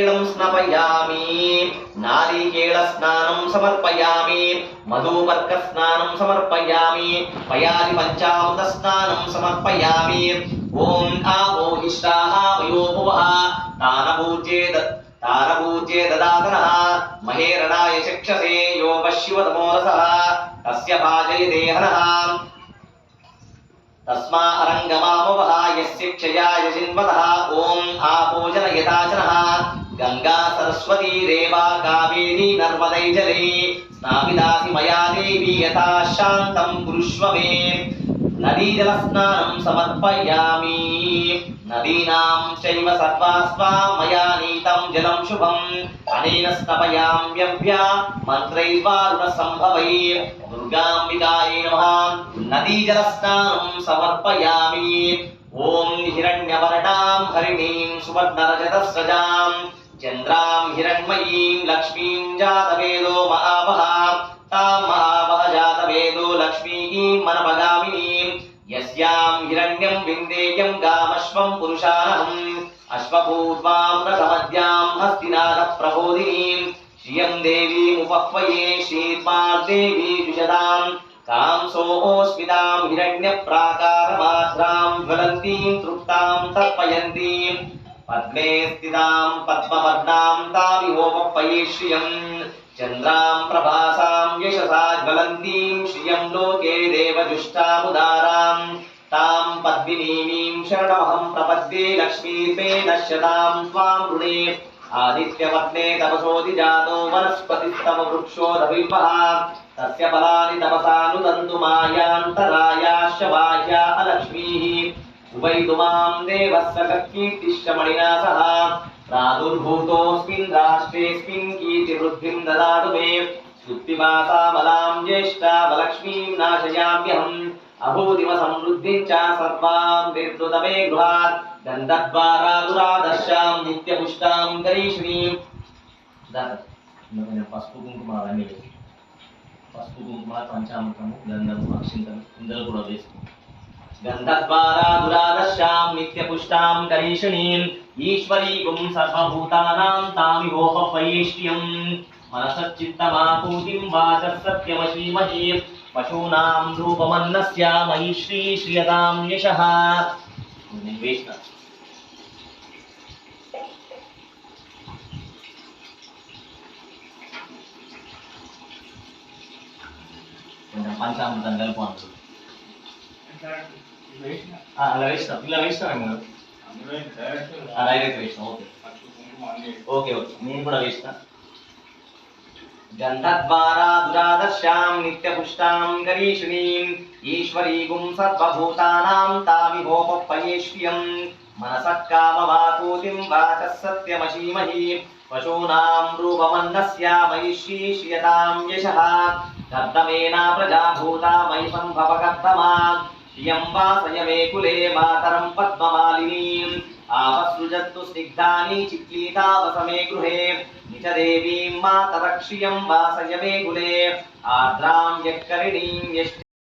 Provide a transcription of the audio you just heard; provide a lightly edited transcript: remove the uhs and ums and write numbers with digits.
स्नापयामि नारिकेल स्नानं समर्पयामि मधुपर्क स्नानं समर्पयामि पयादि पंचामृत स्नानं समर्पयामि ओम आपोहिष्टाः वयोभुवः तानपूज्ये ददातनः महेरणाय चक्षसे यो वशिवतमोरसः तस्य भाजयते हनः तस्मा अरंगमामवः यस्य क्षयाय जिन्वतः ओम आपोजनयताचनः गंगा सरस्वती रेवा कावेरी नर्मदै जले स्नापितासि मया देवी यथा शान्तं कुरुष्व मे नदीजलस्नानं समर्पयामि नदीनां चैव सर्वास्वा मया नीतं जलं शुभम् अनेन स्नापयाम्यव्या मन्त्रैर्वारुणसम्भवै दुर्गाम्बिकायै नमः नदीजलस्नानं समर्पयामि ओम हिरण्यवर्णां हरिणीं सुवर्णरजतस्रजां चन्द्रां हिरण्मयीं लक्ष्मीं जातवेदो महावः तां महावः जातवेदो लक्ष्मीं मनपगामिनीं यस्यां हिरण्यं विन्देयं गामश्वं पुरुषानहम् अश्वपूर्वां रथमद्यां हस्तिनाथप्रबोधिनीं श्रियं देवीमुपह्वये श्रीर्मार्देवी जुषदां कांसोऽस्मितां हिरण्यप्राकारमाद्रां ज्वलन्तीं तृप्तां तर्पयन्तीं पद्मे स्थितां पद्मवर्णां तामिहोपह्वये श्रियं चन्द्रां प्रभासां यशसा ज्वलन्तीं श्रियं लोके देवजुष्टामुदारां तां पद्मिनीमीं शरणमहं प्रपद्ये लक्ष्मीर्मे नश्यतां त्वां ऋणे आदित्यवर्णे तपसोऽधिजातो वनस्पतिस्तव वृक्षोऽधविल्पः तस्य फलानि तपसानुदन्तु मायान्तरायाश्च बाह्या अलक्ष्मीः उभयतु मां देवस्य कीर्तिश्च मणिना सह प्रादुर्भूतोऽस्मिन् राष्ट्रेऽस्मिन् कीर्तिवृद्धिं ददातु मे स्तुतिमासामलां ज्येष्ठावलक्ष्मीं नाशयाम्यहम् अभूतिमसमृद्धिं च सर्वां निर्नुत मे गृहात् गन्धद्वारादुरादर्शां नित्यपुष्टां करीष्णीं పసుపు కుంకుమ అవన్నీ వేసి పసుపు కుంకుమ పంచామృతము గంధము అక్షింతలు ఇందులో కూడా వేసి गन्धद्वारादुरादर्शां नित्यपुष्टां करीषणीं ईश्वरीगुं सर्वभूतानां तामिहोपह्वयेष्यं मनसच्चित्तमापूतिं वाचः सत्यमशीमहि पशूनां धूपमन्नस्य मयि श्रीयतां यशः పంచామృతం కలుపు అలా వేస్తాం ఇలా వేస్తాం డైరెక్ట్ వేస్తాం ఓకే ఓకే నేను కూడా వేస్తా गन्धद्वारादुरादर्शां नित्यपुष्टां करीषणीं ईश्वरीगुं सर्वभूतानां तामिहोपह्वयेष्यं मनसः कामवापूतिं वाचः सत्यमशीमहि पशूनां रूपमन्नस्य मयि श्रीयतां यशः कर्दमेना प्रजा भूता मयि सम्भवकर्दमा श्रियं वासय मे कुले मातरं पद्ममालिनीम् आपसृजत्तु स्निग्धानि चिक्लीतावसमे गृहे निज देवीं मातरक्षियं वासय मे कुले आर्द्रां यक्करिणीं